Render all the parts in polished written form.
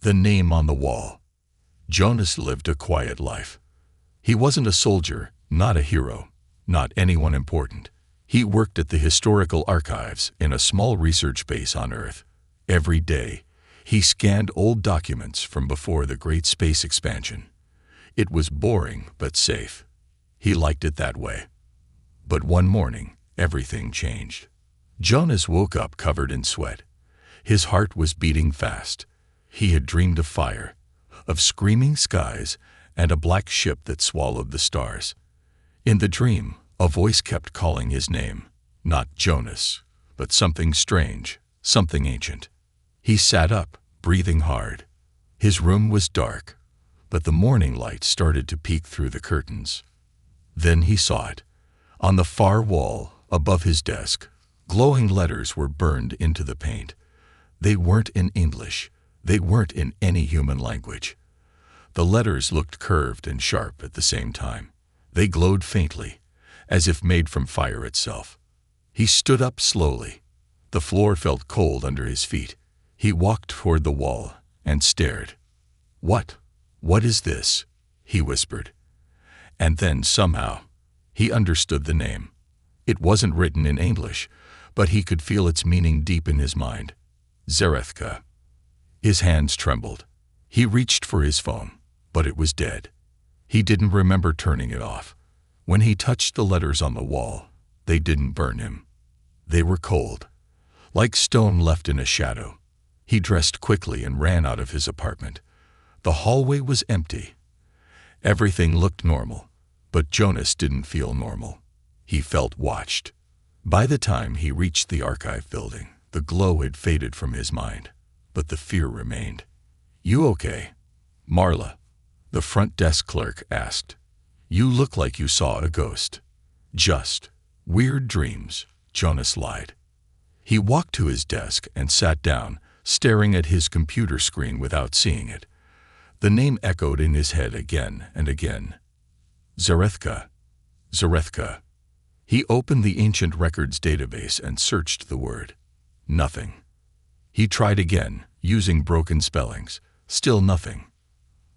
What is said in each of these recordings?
The name on the wall. Jonas lived a quiet life. He wasn't a soldier, not a hero, not anyone important. He worked at the historical archives in a small research base on Earth. Every day, he scanned old documents from before the great space expansion. It was boring but safe. He liked it that way. But one morning, everything changed. Jonas woke up covered in sweat. His heart was beating fast. He had dreamed of fire, of screaming skies, and a black ship that swallowed the stars. In the dream, a voice kept calling his name. Not Jonas, but something strange, something ancient. He sat up, breathing hard. His room was dark, but the morning light started to peek through the curtains. Then he saw it. On the far wall, above his desk, glowing letters were burned into the paint. They weren't in English. They weren't in any human language. The letters looked curved and sharp at the same time. They glowed faintly, as if made from fire itself. He stood up slowly. The floor felt cold under his feet. He walked toward the wall and stared. What is this?" he whispered. And then, somehow, he understood the name. It wasn't written in English, but he could feel its meaning deep in his mind. Zarethka. His hands trembled. He reached for his phone, but it was dead. He didn't remember turning it off. When he touched the letters on the wall, they didn't burn him. They were cold, like stone left in a shadow. He dressed quickly and ran out of his apartment. The hallway was empty. Everything looked normal, but Jonas didn't feel normal. He felt watched. By the time he reached the archive building, the glow had faded from his mind, but the fear remained. "You okay, Marla?" the front desk clerk asked. "You look like you saw a ghost." "Just weird dreams," Jonas lied. He walked to his desk and sat down, staring at his computer screen without seeing it. The name echoed in his head again and again. Zarethka. Zarethka. He opened the ancient records database and searched the word. Nothing. He tried again, using broken spellings. Still nothing.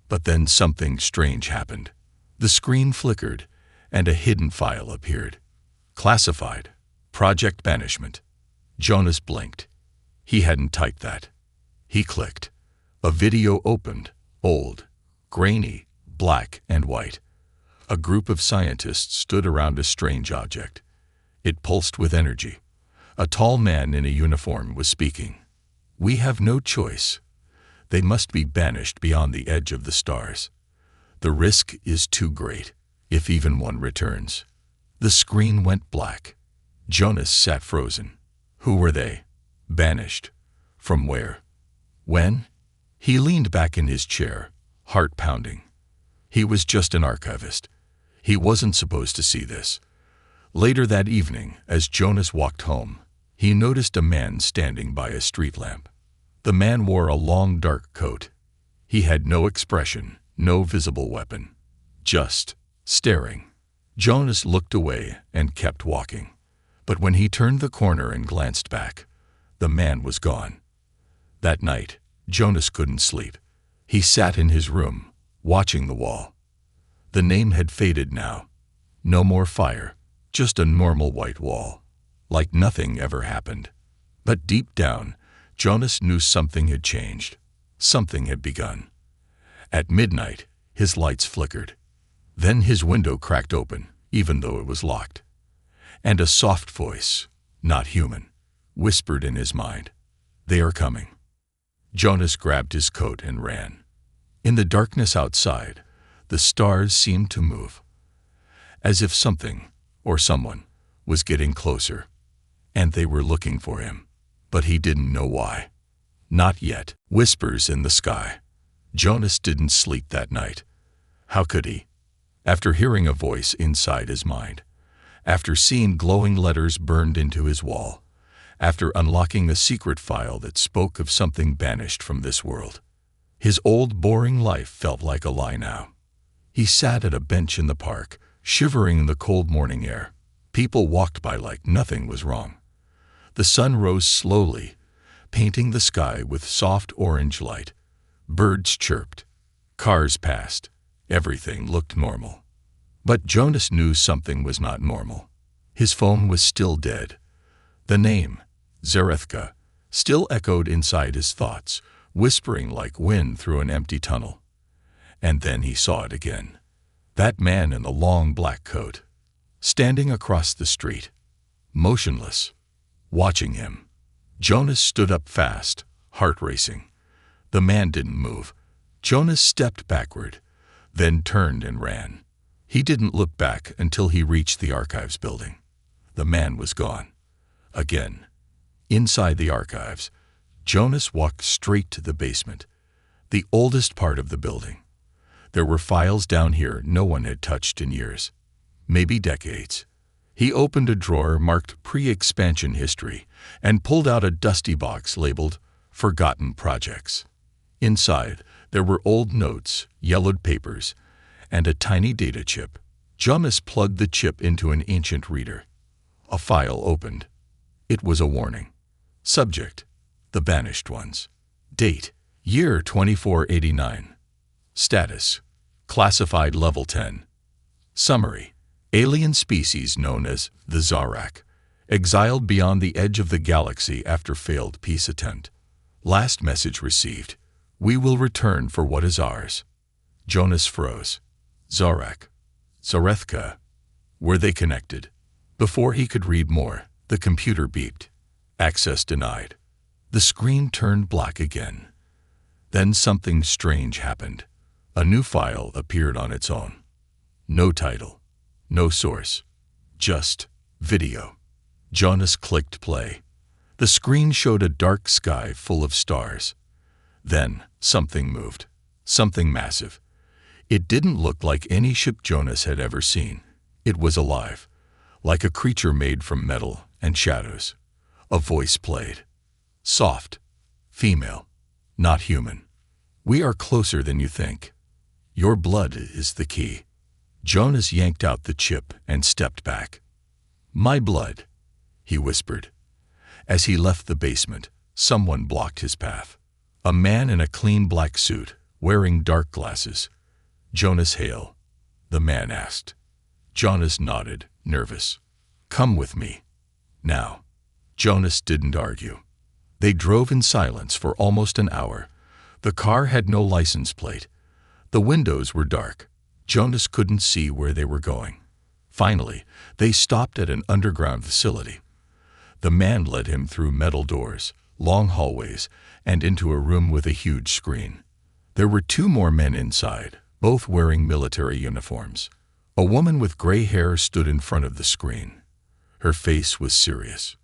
But then something strange happened. The screen flickered, and a hidden file appeared. Classified. Project Banishment. Jonas blinked. He hadn't typed that. He clicked. A video opened, old, grainy, black and white. A group of scientists stood around a strange object. It pulsed with energy. A tall man in a uniform was speaking. "We have no choice. They must be banished beyond the edge of the stars. The risk is too great, if even one returns." The screen went black. Jonas sat frozen. Who were they? Banished. From where? When? He leaned back in his chair, heart pounding. He was just an archivist. He wasn't supposed to see this. Later that evening, as Jonas walked home, he noticed a man standing by a street lamp. The man wore a long dark coat. He had no expression, no visible weapon. Just staring. Jonas looked away and kept walking. But when he turned the corner and glanced back, the man was gone. That night, Jonas couldn't sleep. He sat in his room, watching the wall. The name had faded now. No more fire, just a normal white wall, like nothing ever happened. But deep down, Jonas knew something had changed. Something had begun. At midnight, his lights flickered. Then his window cracked open, even though it was locked. And a soft voice, not human, whispered in his mind, "They are coming." Jonas grabbed his coat and ran. In the darkness outside, the stars seemed to move, as if something, or someone, was getting closer, and they were looking for him. But he didn't know why. Not yet. Whispers in the sky. Jonas didn't sleep that night. How could he? After hearing a voice inside his mind, after seeing glowing letters burned into his wall, after unlocking a secret file that spoke of something banished from this world. His old boring life felt like a lie now. He sat at a bench in the park, shivering in the cold morning air. People walked by like nothing was wrong. The sun rose slowly, painting the sky with soft orange light. Birds chirped. Cars passed. Everything looked normal. But Jonas knew something was not normal. His phone was still dead. The name, Zarethka, still echoed inside his thoughts, whispering like wind through an empty tunnel. And then he saw it again. That man in the long black coat, standing across the street, motionless, watching him. Jonas stood up fast, heart racing. The man didn't move. Jonas stepped backward, then turned and ran. He didn't look back until he reached the archives building. The man was gone. Again. Inside the archives, Jonas walked straight to the basement, the oldest part of the building. There were files down here no one had touched in years, maybe decades. He opened a drawer marked Pre-Expansion History and pulled out a dusty box labeled Forgotten Projects. Inside, there were old notes, yellowed papers, and a tiny data chip. Jonas plugged the chip into an ancient reader. A file opened. It was a warning. Subject: the banished ones. Date: year 2489. Status: classified level 10. Summary: alien species known as the Zarak, exiled beyond the edge of the galaxy after failed peace attempt. Last message received: we will return for what is ours. Jonas froze. Zarak. Zarethka. Were they connected? Before he could read more, the computer beeped. Access denied. The screen turned black again. Then something strange happened. A new file appeared on its own. No title. No source. Just video. Jonas clicked play. The screen showed a dark sky full of stars. Then something moved. Something massive. It didn't look like any ship Jonas had ever seen. It was alive, like a creature made from metal and shadows. A voice played. Soft. Female. Not human. We are closer than you think. Your blood is the key. Jonas yanked out the chip and stepped back. My blood, he whispered. As he left the basement, someone blocked his path. A man in a clean black suit, wearing dark glasses. Jonas Hale, the man asked. Jonas nodded, nervous. Come with me. Now. Jonas didn't argue. They drove in silence for almost an hour. The car had no license plate. The windows were dark. Jonas couldn't see where they were going. Finally, they stopped at an underground facility. The man led him through metal doors, long hallways, and into a room with a huge screen. There were two more men inside, both wearing military uniforms. A woman with gray hair stood in front of the screen. Her face was serious.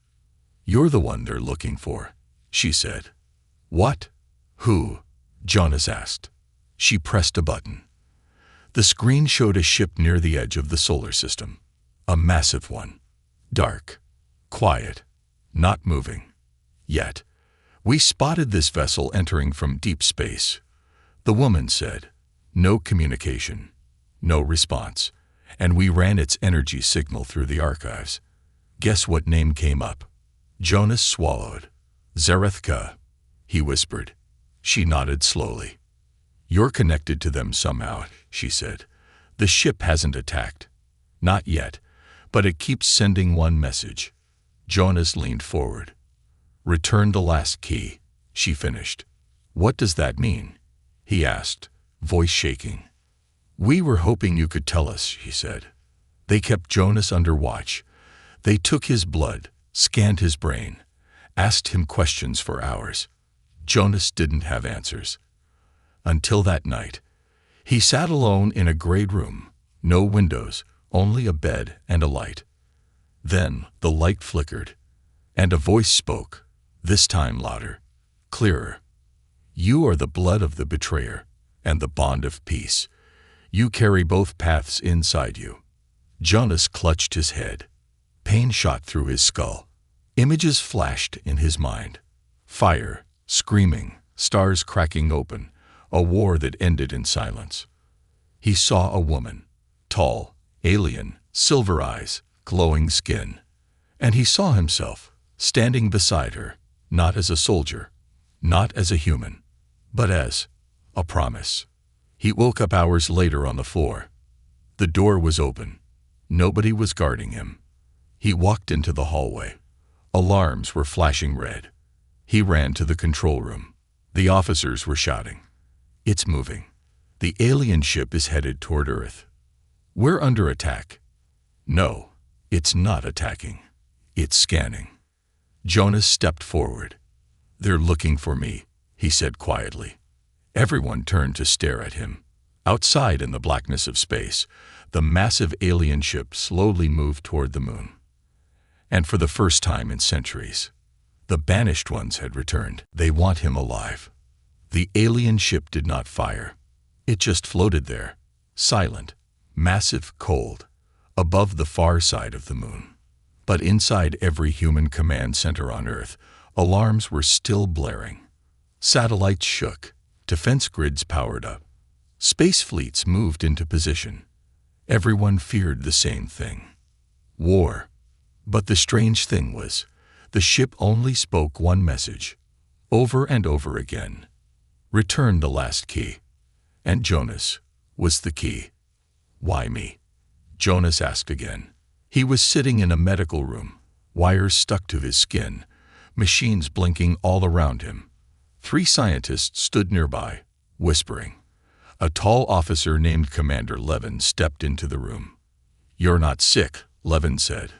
You're the one they're looking for, she said. What? Who? Jonas asked. She pressed a button. The screen showed a ship near the edge of the solar system. A massive one. Dark. Quiet. Not moving. Yet. We spotted this vessel entering from deep space. The woman said. No communication. No response. And we ran its energy signal through the archives. Guess what name came up? Jonas swallowed. Zarethka, he whispered. She nodded slowly. You're connected to them somehow, she said. The ship hasn't attacked. Not yet, but it keeps sending one message. Jonas leaned forward. Return the last key, she finished. What does that mean? He asked, voice shaking. We were hoping you could tell us, he said. They kept Jonas under watch. They took his blood, scanned his brain, asked him questions for hours. Jonas didn't have answers. Until that night. He sat alone in a gray room, no windows, only a bed and a light. Then the light flickered, and a voice spoke, this time louder, clearer. You are the blood of the betrayer and the bond of peace. You carry both paths inside you. Jonas clutched his head. Pain shot through his skull. Images flashed in his mind. Fire, screaming, stars cracking open, a war that ended in silence. He saw a woman, tall, alien, silver eyes, glowing skin. And he saw himself, standing beside her, not as a soldier, not as a human, but as A promise. He woke up hours later on the floor. The door was open. Nobody was guarding him. He walked into the hallway. Alarms were flashing red. He ran to the control room. The officers were shouting, "It's moving. The alien ship is headed toward Earth. We're under attack." "No, it's not attacking. It's scanning." Jonas stepped forward. "They're looking for me," he said quietly. Everyone turned to stare at him. Outside in the blackness of space, the massive alien ship slowly moved toward the moon. And for the first time in centuries, the banished ones had returned. They want him alive. The alien ship did not fire. It just floated there, silent, massive, cold, above the far side of the moon. But inside every human command center on Earth, alarms were still blaring. Satellites shook, defense grids powered up. Space fleets moved into position. Everyone feared the same thing: war. But the strange thing was, the ship only spoke one message, over and over again: "Return the last key." And Jonas was the key. "Why me?" Jonas asked again. He was sitting in a medical room, wires stuck to his skin, machines blinking all around him. 3 scientists stood nearby, whispering. A tall officer named Commander Levin stepped into the room. "You're not sick," Levin said,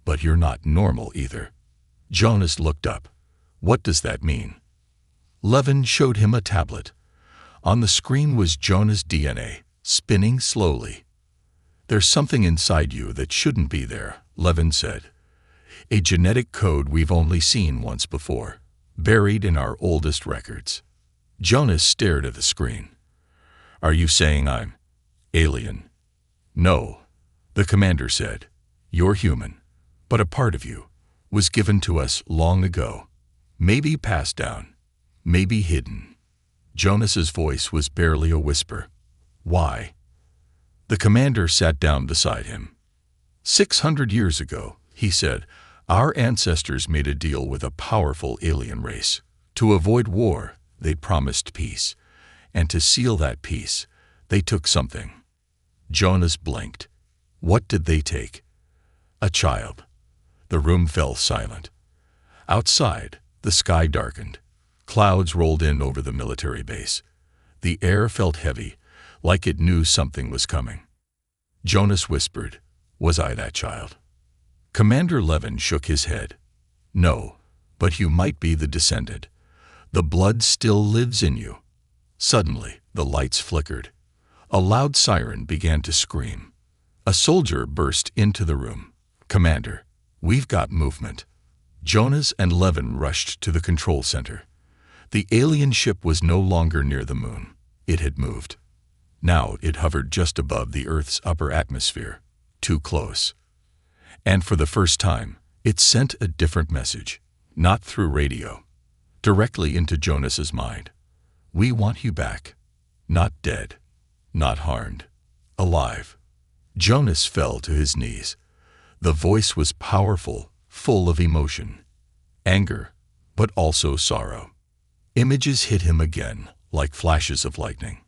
"but you're not normal either." Jonas looked up. "What does that mean?" Levin showed him a tablet. On the screen was Jonas' DNA, spinning slowly. "There's something inside you that shouldn't be there," Levin said. "A genetic code we've only seen once before, buried in our oldest records." Jonas stared at the screen. "Are you saying I'm alien?" "No," the commander said. "You're human, but a part of you was given to us long ago. Maybe passed down, maybe hidden." Jonas's voice was barely a whisper. "Why?" The commander sat down beside him. 600 years ago, he said, "our ancestors made a deal with a powerful alien race. To avoid war, they promised peace. And to seal that peace, they took something." Jonas blinked. "What did they take?" "A child." The room fell silent. Outside, the sky darkened. Clouds rolled in over the military base. The air felt heavy, like it knew something was coming. Jonas whispered, "Was I that child?" Commander Levin shook his head. "No, but you might be the descendant. The blood still lives in you." Suddenly, the lights flickered. A loud siren began to scream. A soldier burst into the room. "Commander, we've got movement." Jonas and Levin rushed to the control center. The alien ship was no longer near the moon. It had moved. Now it hovered just above the Earth's upper atmosphere, too close. And for the first time, it sent a different message, not through radio, directly into Jonas's mind. "We want you back. Not dead, not harmed, alive." Jonas fell to his knees. The voice was powerful, full of emotion, anger, but also sorrow. Images hit him again, like flashes of lightning.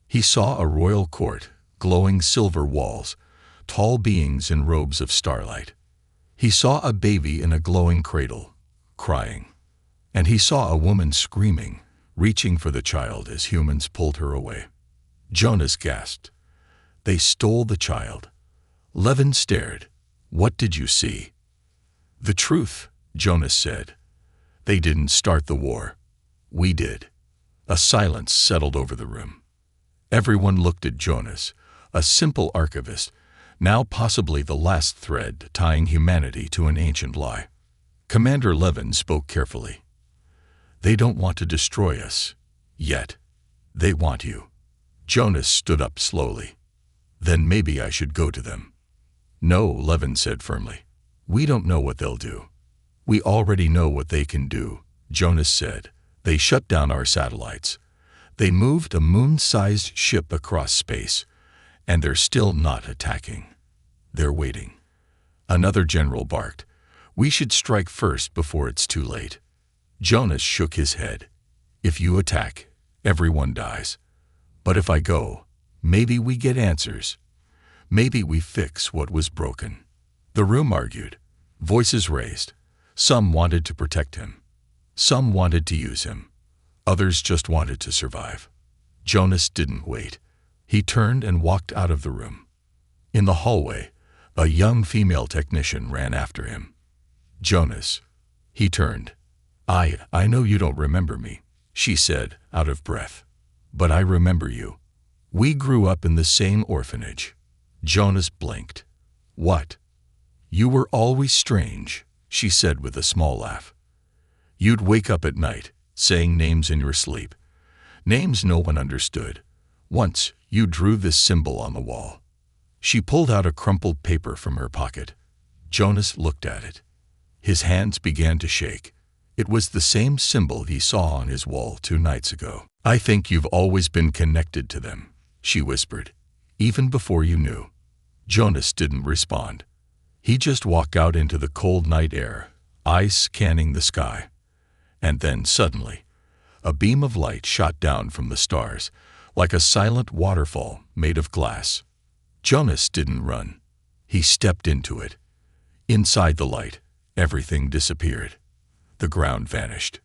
He saw a royal court, glowing silver walls, tall beings in robes of starlight. He saw a baby in a glowing cradle, crying. And he saw a woman screaming, reaching for the child as humans pulled her away. Jonas gasped. "They stole the child." Levin stared. "What did you see?" "The truth," Jonas said. "They didn't start the war. We did." A silence settled over the room. Everyone looked at Jonas, a simple archivist, now possibly the last thread tying humanity to an ancient lie. Commander Levin spoke carefully. "They don't want to destroy us. Yet. They want you." Jonas stood up slowly. "Then maybe I should go to them." "No," Levin said firmly. "We don't know what they'll do." "We already know what they can do," Jonas said. "They shut down our satellites. They moved a moon-sized ship across space, and they're still not attacking. They're waiting." Another general barked, "We should strike first before it's too late." Jonas shook his head. "If you attack, everyone dies. But if I go, maybe we get answers. Maybe we fix what was broken." The room argued. Voices raised. Some wanted to protect him. Some wanted to use him. Others just wanted to survive. Jonas didn't wait. He turned and walked out of the room. In the hallway, a young female technician ran after him. "Jonas." He turned. I know you don't remember me," she said, out of breath. "But I remember you. We grew up in the same orphanage." Jonas blinked. "What?" "You were always strange," she said with a small laugh. "You'd wake up at night, saying names in your sleep. Names no one understood. Once, you drew this symbol on the wall." She pulled out a crumpled paper from her pocket. Jonas looked at it. His hands began to shake. It was the same symbol he saw on his wall 2 nights ago. "I think you've always been connected to them," she whispered, "even before you knew." Jonas didn't respond. He just walked out into the cold night air, eyes scanning the sky. And then, suddenly, a beam of light shot down from the stars, like a silent waterfall made of glass. Jonas didn't run. He stepped into it. Inside the light, everything disappeared. The ground vanished.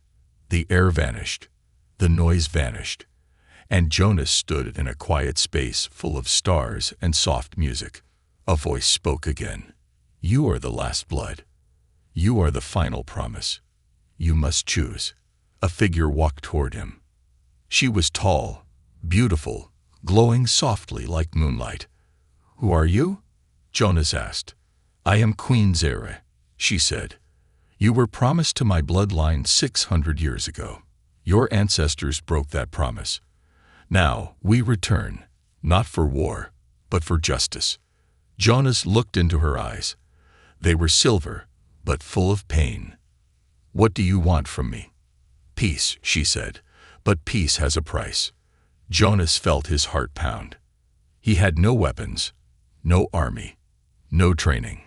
The air vanished. The noise vanished. And Jonas stood in a quiet space full of stars and soft music. A voice spoke again. "You are the last blood. You are the final promise. You must choose." A figure walked toward him. She was tall, beautiful, glowing softly like moonlight. "Who are you?" Jonas asked. "I am Queen Zere," she said. "You were promised to my bloodline 600 years ago. Your ancestors broke that promise. Now we return, not for war, but for justice." Jonas looked into her eyes. They were silver, but full of pain. "What do you want from me?" "Peace," she said, "but peace has a price." Jonas felt his heart pound. He had no weapons, no army, no training.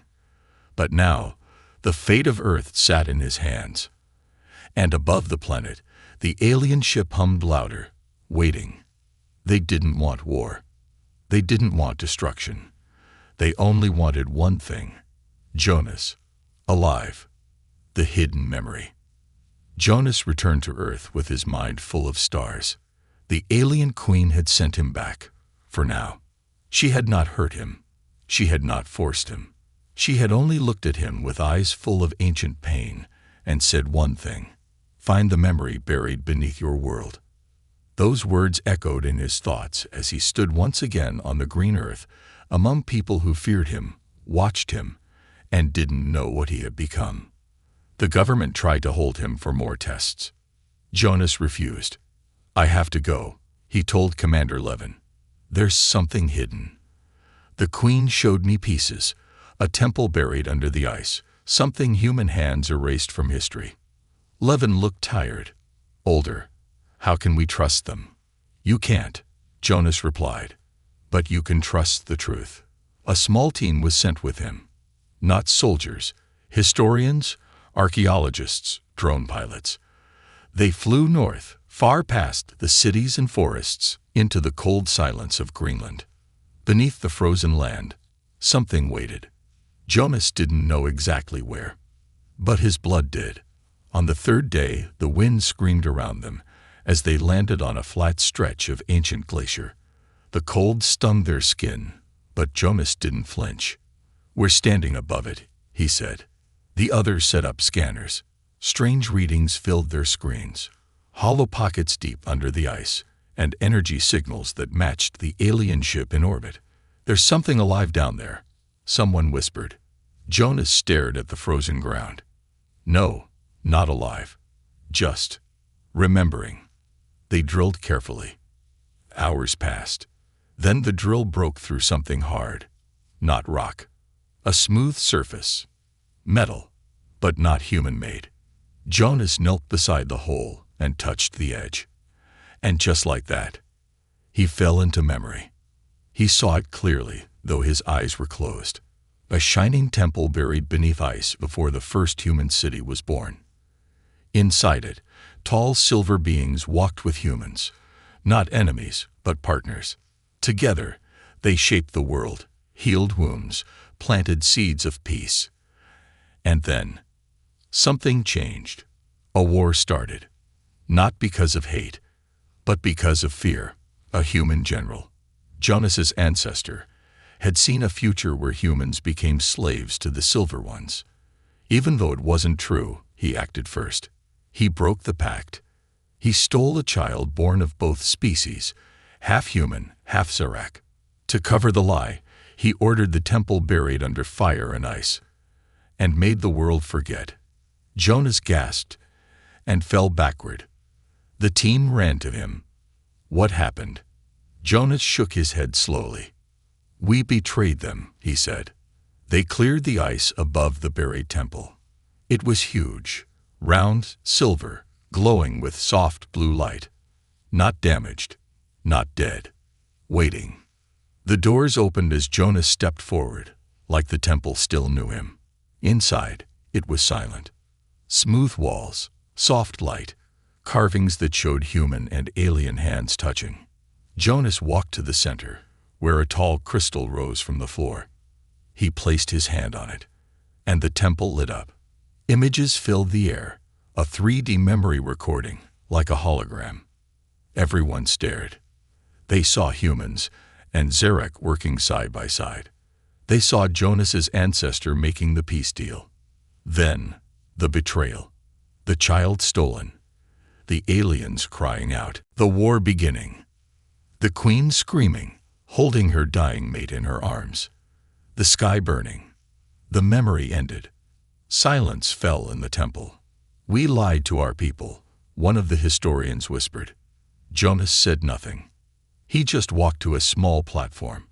But now, the fate of Earth sat in his hands. And above the planet, the alien ship hummed louder, waiting. They didn't want war. They didn't want destruction. They only wanted one thing: Jonas, alive, the hidden memory. Jonas returned to Earth with his mind full of stars. The alien queen had sent him back, for now. She had not hurt him. She had not forced him. She had only looked at him with eyes full of ancient pain and said one thing: "Find the memory buried beneath your world." Those words echoed in his thoughts as he stood once again on the green earth, among people who feared him, watched him, and didn't know what he had become. The government tried to hold him for more tests. Jonas refused. "I have to go," he told Commander Levin. "There's something hidden." The Queen showed me pieces, a temple buried under the ice, something human hands erased from history. Levin looked tired, older. "How can we trust them?" "You can't," Jonas replied. "But you can trust the truth." A small team was sent with him. Not soldiers, historians, archaeologists, drone pilots. They flew north, far past the cities and forests, into the cold silence of Greenland. Beneath the frozen land, something waited. Jonas didn't know exactly where, but his blood did. On the 3rd day, the wind screamed around them as they landed on a flat stretch of ancient glacier. The cold stung their skin, but Jonas didn't flinch. "We're standing above it," he said. The others set up scanners. Strange readings filled their screens. Hollow pockets deep under the ice, and energy signals that matched the alien ship in orbit. "There's something alive down there," someone whispered. Jonas stared at the frozen ground. "No, not alive. Just remembering." They drilled carefully. Hours passed. Then the drill broke through something hard. Not rock. A smooth surface. Metal, but not human-made. Jonas knelt beside the hole and touched the edge. And just like that, he fell into memory. He saw it clearly, though his eyes were closed. A shining temple buried beneath ice before the first human city was born. Inside it, tall silver beings walked with humans, Not enemies, but partners. Together, they shaped the world, healed wounds, planted seeds of peace. And then, something changed. A war started. Not because of hate, but because of fear. A human general, Jonas's ancestor, had seen a future where humans became slaves to the Silver Ones. Even though it wasn't true, he acted first. He broke the pact. He stole a child born of both species, half human, half Zarak. To cover the lie, he ordered the temple buried under fire and ice, and made the world forget. Jonas gasped and fell backward. The team ran to him. What happened? Jonas shook his head slowly. We betrayed them, he said. They cleared the ice above the buried temple. It was huge, round, silver, glowing with soft blue light. Not damaged, not dead. Waiting. The doors opened as Jonas stepped forward, like the temple still knew him. Inside, it was silent. Smooth walls, soft light, carvings that showed human and alien hands touching. Jonas walked to the center, where a tall crystal rose from the floor. He placed his hand on it, and the temple lit up. Images filled the air, a 3D memory recording, like a hologram. Everyone stared. They saw humans and Zarak working side by side. They saw Jonas's ancestor making the peace deal. Then, the betrayal. The child stolen. The aliens crying out. The war beginning. The queen screaming, holding her dying mate in her arms. The sky burning. The memory ended. Silence fell in the temple. We lied to our people, one of the historians whispered. Jonas said nothing. He just walked to a small platform.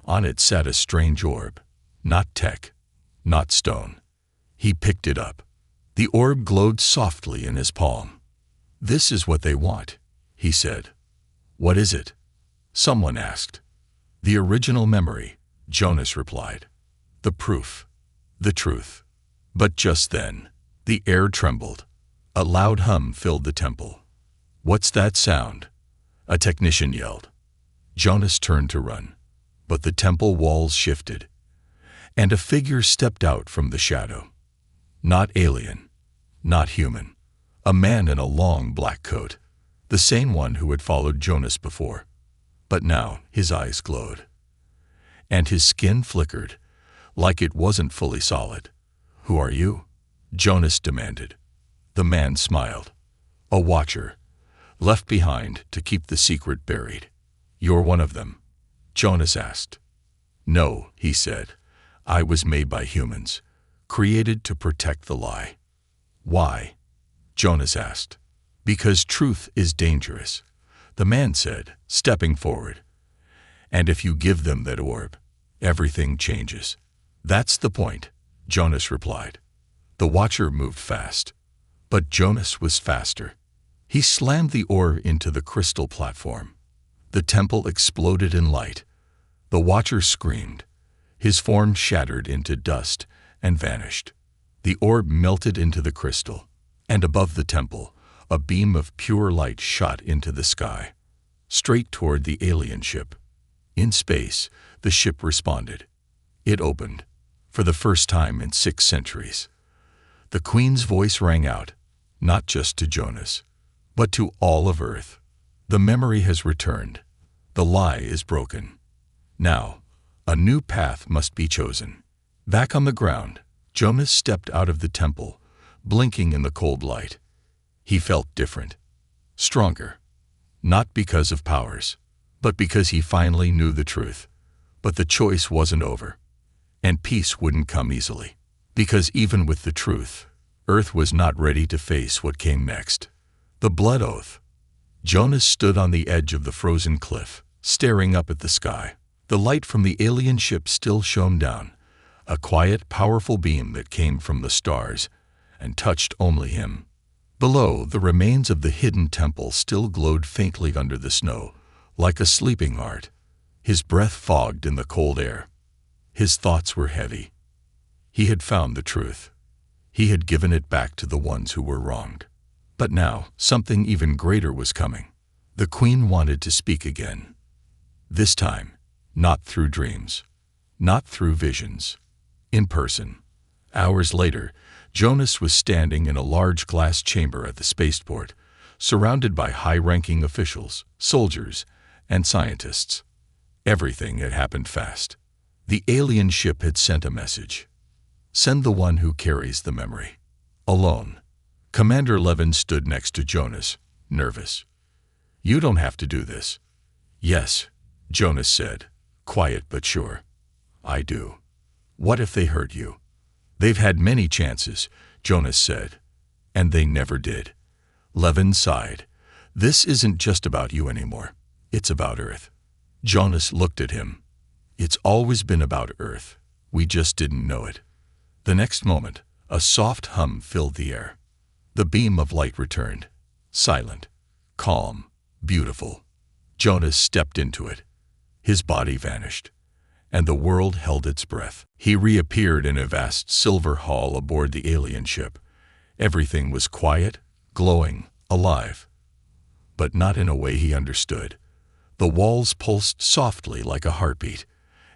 On it sat a strange orb. Not tech, not stone. He picked it up. The orb glowed softly in his palm. This is what they want, he said. What is it? Someone asked. The original memory, Jonas replied. The proof. The truth. But just then, the air trembled. A loud hum filled the temple. What's that sound? A technician yelled. Jonas turned to run, but the temple walls shifted, and a figure stepped out from the shadow. Not alien, not human. A man in a long black coat, the same one who had followed Jonas before. But now his eyes glowed, and his skin flickered, like it wasn't fully solid. Who are you? Jonas demanded. The man smiled. A watcher, left behind to keep the secret buried. You're one of them? Jonas asked. No, he said. I was made by humans, created to protect the lie. Why? Jonas asked. Because truth is dangerous, the man said, stepping forward. And if you give them that orb, everything changes. That's the point, Jonas replied. The watcher moved fast, but Jonas was faster. He slammed the orb into the crystal platform. The temple exploded in light. The watcher screamed. His form shattered into dust and vanished. The orb melted into the crystal, and above the temple, a beam of pure light shot into the sky, straight toward the alien ship. In space, the ship responded. It opened, for the first time in 6 centuries. The Queen's voice rang out, not just to Jonas, but to all of Earth. The memory has returned. The lie is broken. Now, a new path must be chosen. Back on the ground, Jonas stepped out of the temple, blinking in the cold light. He felt different, stronger, not because of powers, but because he finally knew the truth. But the choice wasn't over, and peace wouldn't come easily, because even with the truth, Earth was not ready to face what came next. The blood oath. Jonas stood on the edge of the frozen cliff, staring up at the sky. The light from the alien ship still shone down, a quiet, powerful beam that came from the stars and touched only him. Below, the remains of the hidden temple still glowed faintly under the snow, like a sleeping heart. His breath fogged in the cold air. His thoughts were heavy. He had found the truth. He had given it back to the ones who were wronged. But now, something even greater was coming. The queen wanted to speak again. This time, not through dreams, not through visions, in person. Hours later, Jonas was standing in a large glass chamber at the spaceport, surrounded by high-ranking officials, soldiers, and scientists. Everything had happened fast. The alien ship had sent a message. Send the one who carries the memory. Alone. Commander Levin stood next to Jonas, nervous. You don't have to do this. Yes, Jonas said, quiet but sure. I do. What if they hurt you? They've had many chances, Jonas said, and they never did. Levin sighed. This isn't just about you anymore. It's about Earth. Jonas looked at him. It's always been about Earth. We just didn't know it. The next moment, a soft hum filled the air. The beam of light returned. Silent, calm, beautiful. Jonas stepped into it. His body vanished, and the world held its breath. He reappeared in a vast silver hall aboard the alien ship. Everything was quiet, glowing, alive. But not in a way he understood. The walls pulsed softly like a heartbeat,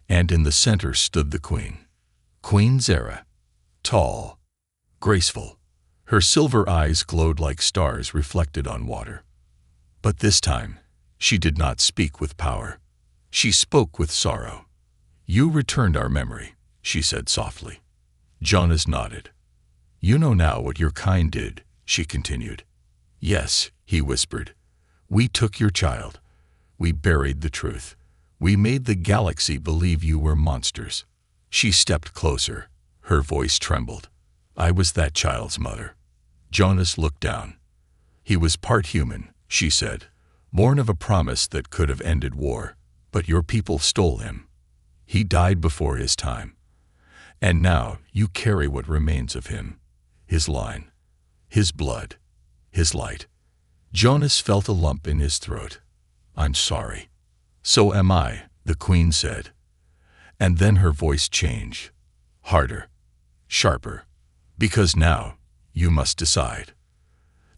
and in the center stood the queen. Queen Zara. Tall, graceful. Her silver eyes glowed like stars reflected on water. But this time, she did not speak with power. She spoke with sorrow. You returned our memory, she said softly. Jonas nodded. You know now what your kind did, she continued. Yes, he whispered. We took your child. We buried the truth. We made the galaxy believe you were monsters. She stepped closer. Her voice trembled. I was that child's mother. Jonas looked down. He was part human, she said, born of a promise that could have ended war, but your people stole him. He died before his time. And now you carry what remains of him. His line, his blood, his light. Jonas felt a lump in his throat. I'm sorry. So am I, the queen said. And then her voice changed. Harder, sharper. Because now, you must decide.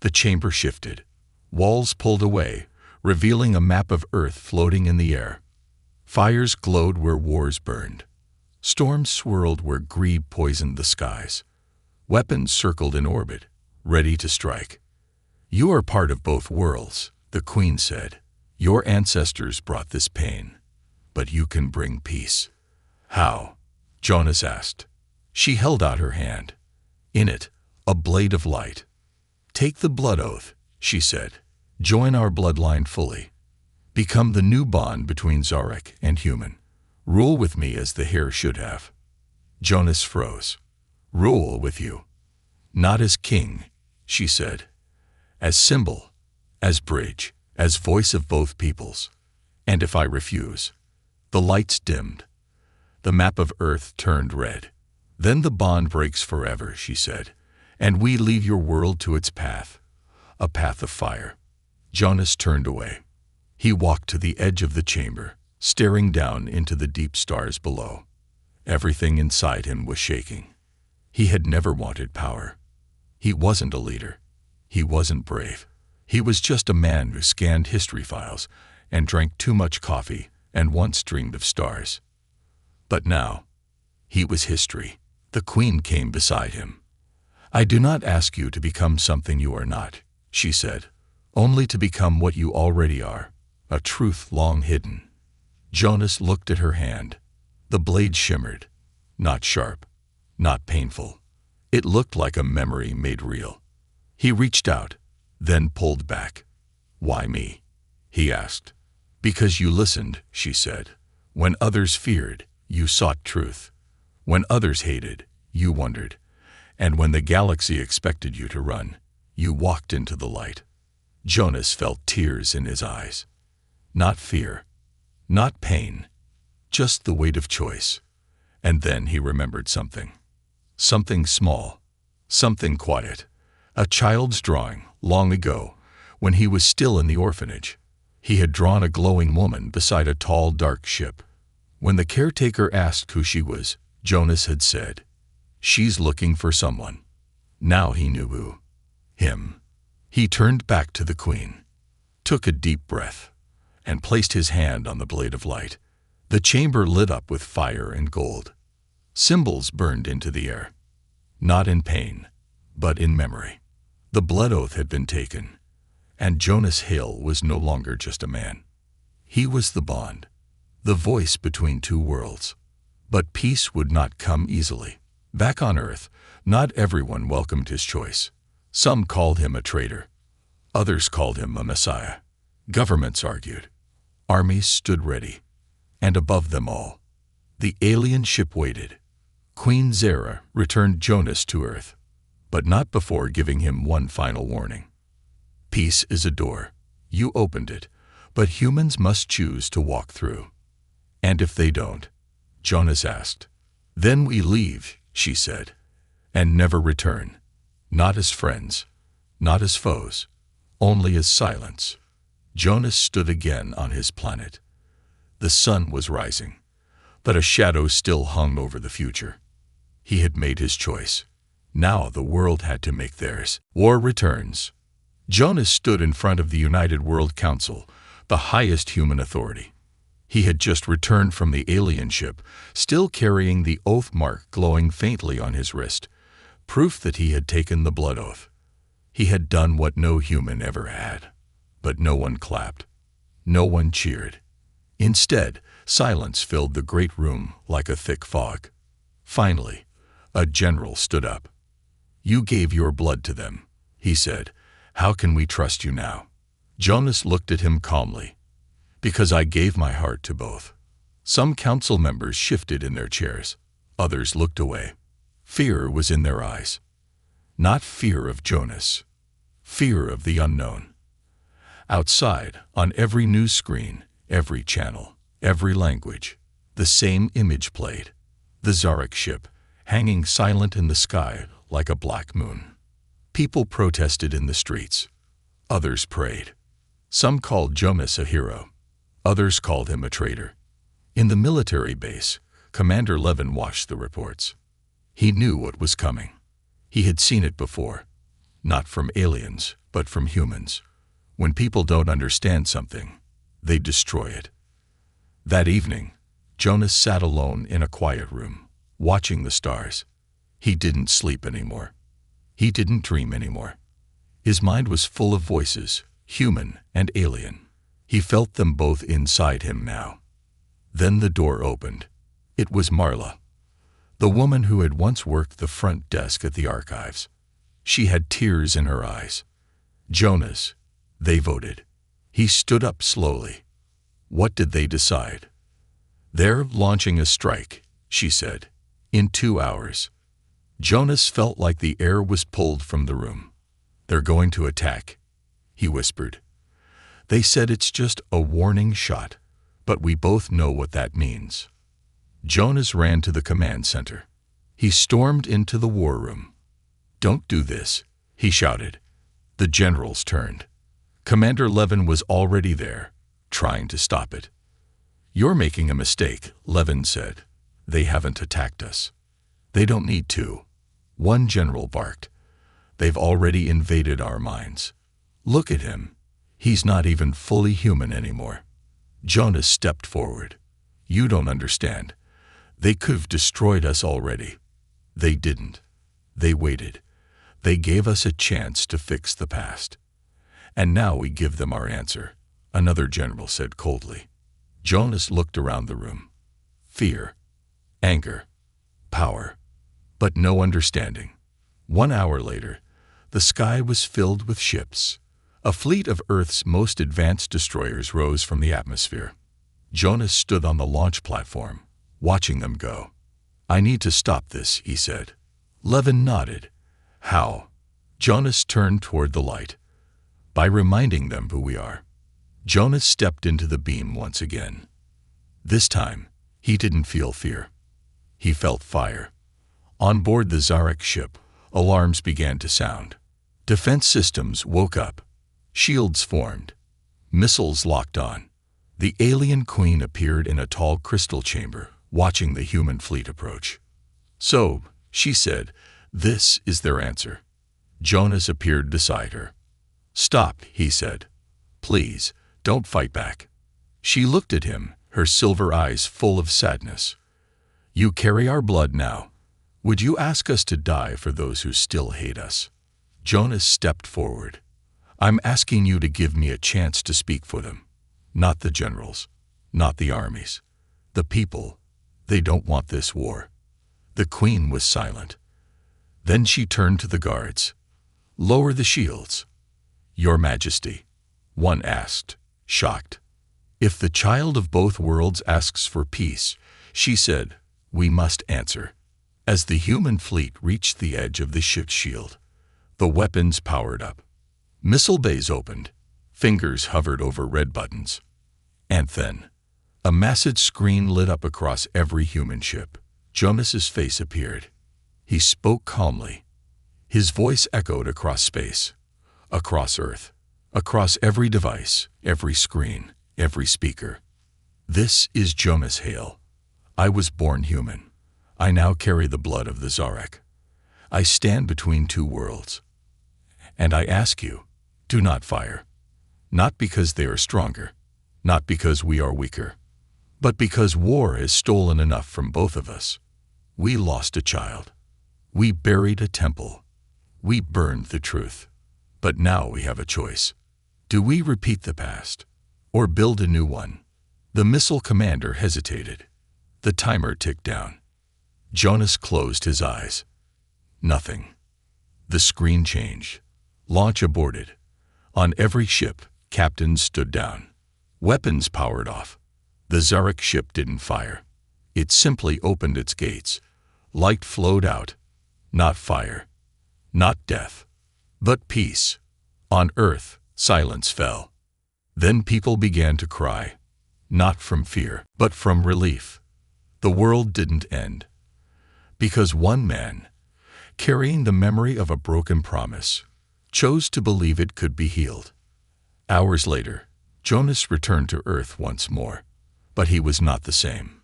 The chamber shifted. Walls pulled away, revealing a map of Earth floating in the air. Fires glowed where wars burned. Storms swirled where greed poisoned the skies. Weapons circled in orbit, ready to strike. You are part of both worlds, the queen said. Your ancestors brought this pain, but you can bring peace. How? Jonas asked. She held out her hand. In it, a blade of light. Take the blood oath, she said. Join our bloodline fully. Become the new bond between Zarek and human. Rule with me as the hair should have. Jonas froze. Rule with you. Not as king, she said. As symbol, as bridge, as voice of both peoples. And if I refuse? The lights dimmed. The map of Earth turned red. Then the bond breaks forever, she said, and we leave your world to its path, a path of fire. Jonas turned away. He walked to the edge of the chamber, staring down into the deep stars below. Everything inside him was shaking. He had never wanted power. He wasn't a leader. He wasn't brave. He was just a man who scanned history files and drank too much coffee and once dreamed of stars. But now, he was history. The queen came beside him. I do not ask you to become something you are not, she said, only to become what you already are, a truth long hidden. Jonas looked at her hand. The blade shimmered, not sharp, not painful. It looked like a memory made real. He reached out, then pulled back. Why me? He asked. Because you listened, she said. When others feared, you sought truth. When others hated, you wondered. And when the galaxy expected you to run, you walked into the light. Jonas felt tears in his eyes. Not fear, not pain, just the weight of choice. And then he remembered something. Something small, something quiet. A child's drawing, long ago, when he was still in the orphanage. He had drawn a glowing woman beside a tall, dark ship. When the caretaker asked who she was, Jonas had said, "She's looking for someone." Now he knew who. Him. He turned back to the queen. took a deep breath, and placed his hand on the blade of light. The chamber lit up with fire and gold. Symbols burned into the air, not in pain, but in memory. The blood oath had been taken, and Jonas Hale was no longer just a man. He was the bond, the voice between two worlds. But peace would not come easily. Back on Earth, not everyone welcomed his choice. Some called him a traitor. Others called him a messiah. Governments argued. Armies stood ready. And above them all, the alien ship waited. Queen Zara returned Jonas to Earth, but not before giving him one final warning. Peace is a door. You opened it, but humans must choose to walk through. And if they don't, Jonas asked. Then we leave, she said, and never return. Not as friends, not as foes, only as silence. Jonas stood again on his planet. The sun was rising, but a shadow still hung over the future. He had made his choice. Now the world had to make theirs. War returns. Jonas stood in front of the United World Council, the highest human authority. He had just returned from the alien ship, still carrying the oath mark glowing faintly on his wrist, proof that he had taken the blood oath. He had done what no human ever had. But no one clapped. No one cheered. Instead, silence filled the great room like a thick fog. Finally, a general stood up. You gave your blood to them, he said. How can we trust you now? Jonas looked at him calmly. Because I gave my heart to both. Some council members shifted in their chairs. Others looked away. Fear was in their eyes. Not fear of Jonas. Fear of the unknown. Outside, on every news screen, every channel, every language, the same image played. The Zarek ship, hanging silent in the sky like a black moon. People protested in the streets. Others prayed. Some called Jonas a hero. Others called him a traitor. In the military base, Commander Levin watched the reports. He knew what was coming. He had seen it before. Not from aliens, but from humans. When people don't understand something, they destroy it. That evening, Jonas sat alone in a quiet room, watching the stars. He didn't sleep anymore. He didn't dream anymore. His mind was full of voices, human and alien. He felt them both inside him now. Then the door opened. It was Marla, the woman who had once worked the front desk at the archives. She had tears in her eyes. Jonas, they voted. He stood up slowly. What did they decide? They're launching a strike, she said. In 2 hours. Jonas felt like the air was pulled from the room. They're going to attack, he whispered. They said it's just a warning shot, but we both know what that means. Jonas ran to the command center. He stormed into the war room. Don't do this, he shouted. The generals turned. Commander Levin was already there, trying to stop it. You're making a mistake, Levin said. They haven't attacked us. They don't need to. One general barked. They've already invaded our minds. Look at him. He's not even fully human anymore. Jonas stepped forward. You don't understand. They could have destroyed us already. They didn't. They waited. They gave us a chance to fix the past. And now we give them our answer, another general said coldly. Jonas looked around the room. Fear, anger, power, but no understanding. 1 hour later, the sky was filled with ships. A fleet of Earth's most advanced destroyers rose from the atmosphere. Jonas stood on the launch platform, watching them go. I need to stop this, he said. Levin nodded. How? Jonas turned toward the light. By reminding them who we are. Jonas stepped into the beam once again. This time, he didn't feel fear. He felt fire. On board the Zarek ship, alarms began to sound. Defense systems woke up. Shields formed. Missiles locked on. The alien queen appeared in a tall crystal chamber, watching the human fleet approach. So, she said, this is their answer. Jonas appeared beside her. Stop, he said. Please, don't fight back." She looked at him, her silver eyes full of sadness. "You carry our blood now. Would you ask us to die for those who still hate us?" Jonas stepped forward. "I'm asking you to give me a chance to speak for them. Not the generals, not the armies. The people, they don't want this war." The queen was silent. Then she turned to the guards. "Lower the shields." "Your Majesty," one asked, shocked. "If the child of both worlds asks for peace," she said, "we must answer." As the human fleet reached the edge of the ship's shield, the weapons powered up. Missile bays opened. Fingers hovered over red buttons. And then, a massive screen lit up across every human ship. Jonas's face appeared. He spoke calmly. His voice echoed across space, across Earth, across every device, every screen, every speaker. "This is Jonas Hale. I was born human. I now carry the blood of the Zarek. I stand between two worlds. And I ask you, do not fire. Not because they are stronger, not because we are weaker, but because war has stolen enough from both of us. We lost a child. We buried a temple. We burned the truth. But now we have a choice. Do we repeat the past, or build a new one?" The missile commander hesitated. The timer ticked down. Jonas closed his eyes. Nothing. The screen changed. Launch aborted. On every ship, captains stood down. Weapons powered off. The Zarek ship didn't fire. It simply opened its gates. Light flowed out. Not fire. Not death. But peace. On Earth, silence fell. Then people began to cry. Not from fear, but from relief. The world didn't end. Because one man, carrying the memory of a broken promise, chose to believe it could be healed. Hours later, Jonas returned to Earth once more, but he was not the same.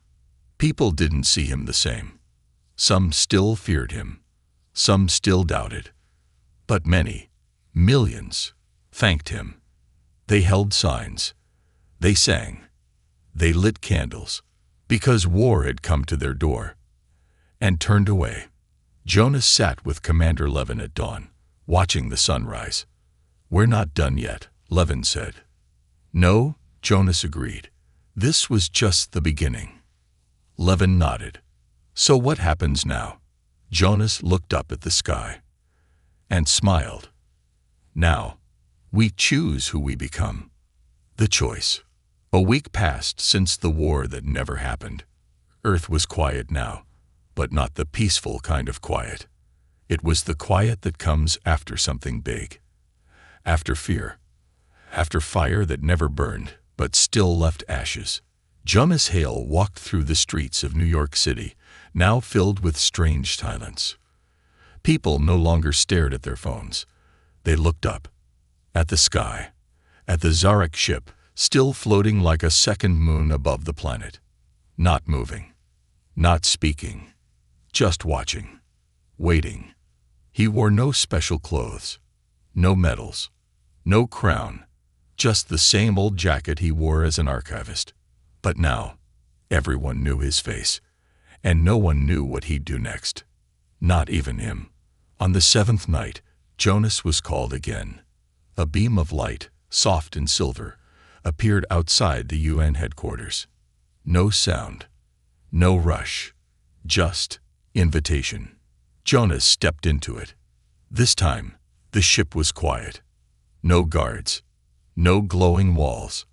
People didn't see him the same. Some still feared him. Some still doubted. But many, millions, thanked him. They held signs. They sang. They lit candles, because war had come to their door, and turned away. Jonas sat with Commander Levin at dawn, watching the sunrise. "We're not done yet," Levin said. "No," Jonas agreed. "This was just the beginning." Levin nodded. "So what happens now?" Jonas looked up at the sky and smiled. "Now, we choose who we become." The choice. A week passed since the war that never happened. Earth was quiet now, but not the peaceful kind of quiet. It was the quiet that comes after something big. After fear. After fire that never burned, but still left ashes. Jonas Hale walked through the streets of New York City, now filled with strange silence. People no longer stared at their phones. They looked up. At the sky. At the Zarek ship, still floating like a second moon above the planet. Not moving. Not speaking. Just watching. Waiting. He wore no special clothes. No medals. No crown. Just the same old jacket he wore as an archivist. But now, everyone knew his face, and no one knew what he'd do next. Not even him. On the seventh night, Jonas was called again. A beam of light, soft and silver, appeared outside the UN headquarters. No sound. No rush. Just invitation. Jonas stepped into it. This time, the ship was quiet. No guards. No glowing walls.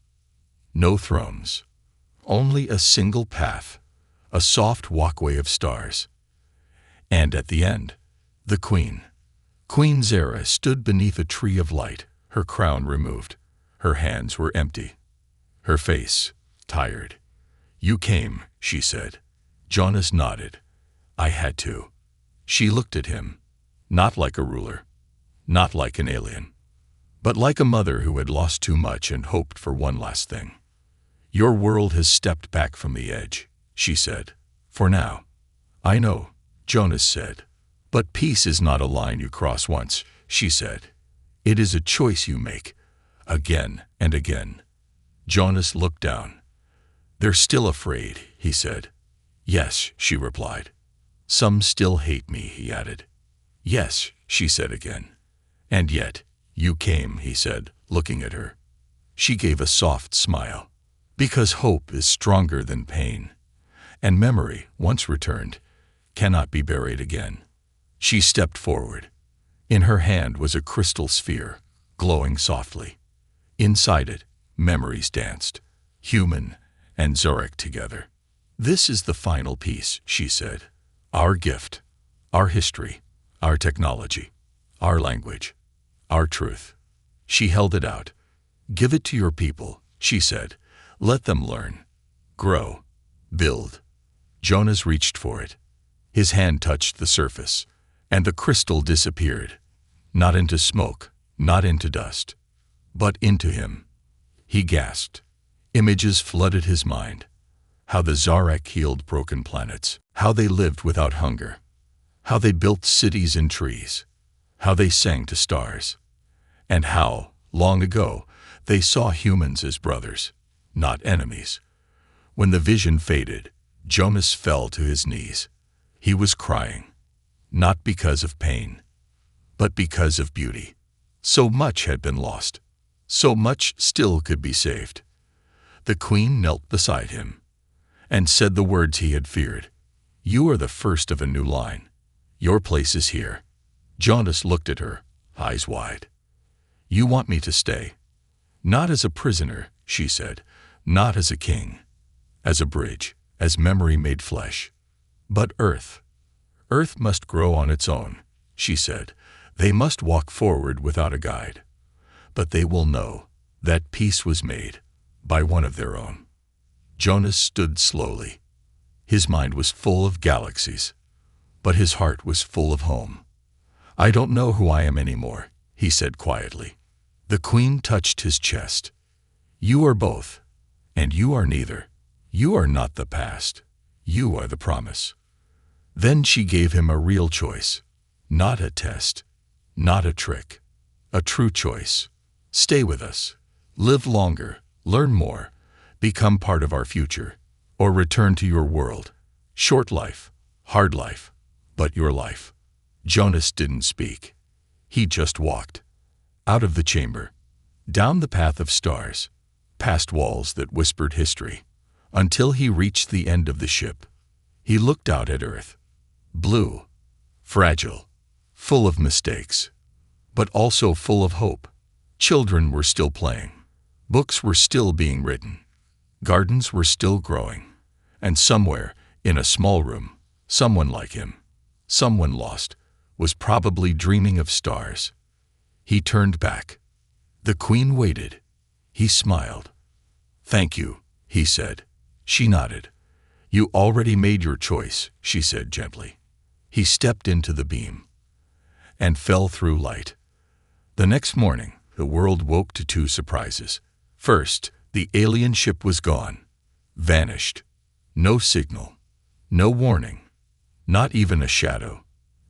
No thrones. Only a single path. A soft walkway of stars. And at the end, the Queen. Queen Zara stood beneath a tree of light, her crown removed. Her hands were empty. Her face, tired. "You came," she said. Jonas nodded. "I had to." She looked at him, not like a ruler, not like an alien, but like a mother who had lost too much and hoped for one last thing. "Your world has stepped back from the edge," she said. "For now." "I know," Jonas said. "But peace is not a line you cross once," she said. "It is a choice you make, again and again. Jonas looked down. "They're still afraid," he said. "Yes," she replied. "Some still hate me," he added. "Yes," she said again. "And yet, you came," he said, looking at her. She gave a soft smile. "Because hope is stronger than pain, and memory, once returned, cannot be buried again." She stepped forward. In her hand was a crystal sphere, glowing softly. Inside it, memories danced, human and Zorik together. "This is the final piece," she said. "Our gift, our history, our technology, our language, our truth." She held it out. "Give it to your people," she said. "Let them learn, grow, build." Jonas reached for it. His hand touched the surface, and the crystal disappeared. Not into smoke, not into dust, but into him. He gasped. Images flooded his mind. How the Zarek healed broken planets, how they lived without hunger, how they built cities in trees, how they sang to stars, and how, long ago, they saw humans as brothers, not enemies. When the vision faded, Jonas fell to his knees. He was crying, not because of pain, but because of beauty. So much had been lost. So much still could be saved. The queen knelt beside him and said the words he had feared. "You are the first of a new line. Your place is here." Jonas looked at her, eyes wide. "You want me to stay?" "Not as a prisoner," she said, "not as a king. As a bridge, as memory made flesh. But Earth must grow on its own," she said. "They must walk forward without a guide. But they will know that peace was made by one of their own." Jonas stood slowly. His mind was full of galaxies, but his heart was full of home. "I don't know who I am anymore," he said quietly. The queen touched his chest. "You are both, and you are neither. You are not the past. You are the promise." Then she gave him a real choice, not a test, not a trick, a true choice. "Stay with us, live longer, learn more, become part of our future, or return to your world. Short life, hard life, but your life." Jonas didn't speak. He just walked. Out of the chamber, down the path of stars, past walls that whispered history, until he reached the end of the ship. He looked out at Earth. Blue, fragile, full of mistakes, but also full of hope. Children were still playing. Books were still being written. Gardens were still growing. And somewhere, in a small room, someone like him, someone lost, was probably dreaming of stars. He turned back. The queen waited. He smiled. "Thank you," he said. She nodded. "You already made your choice," she said gently. He stepped into the beam and fell through light. The next morning, the world woke to two surprises. First, the alien ship was gone, vanished. No signal, no warning, not even a shadow,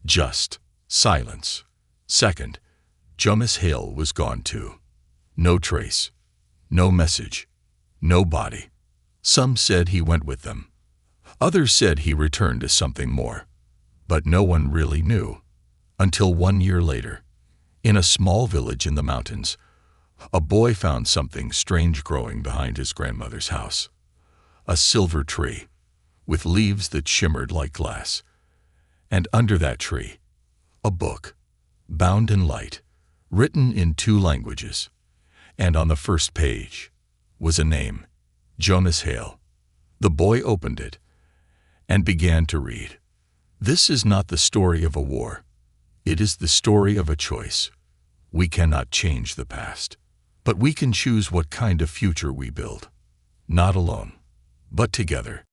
just silence. Second, Jonas Hale was gone too. No trace, no message, no body. Some said he went with them. Others said he returned as something more. But no one really knew. Until 1 year later, in a small village in the mountains, a boy found something strange growing behind his grandmother's house. A silver tree, with leaves that shimmered like glass. And under that tree, a book, bound in light, written in 2 languages. And on the first page was a name, Jonas Hale. The boy opened it and began to read. This is not the story of a war. It is the story of a choice. We cannot change the past, but we can choose what kind of future we build. Not alone, but together.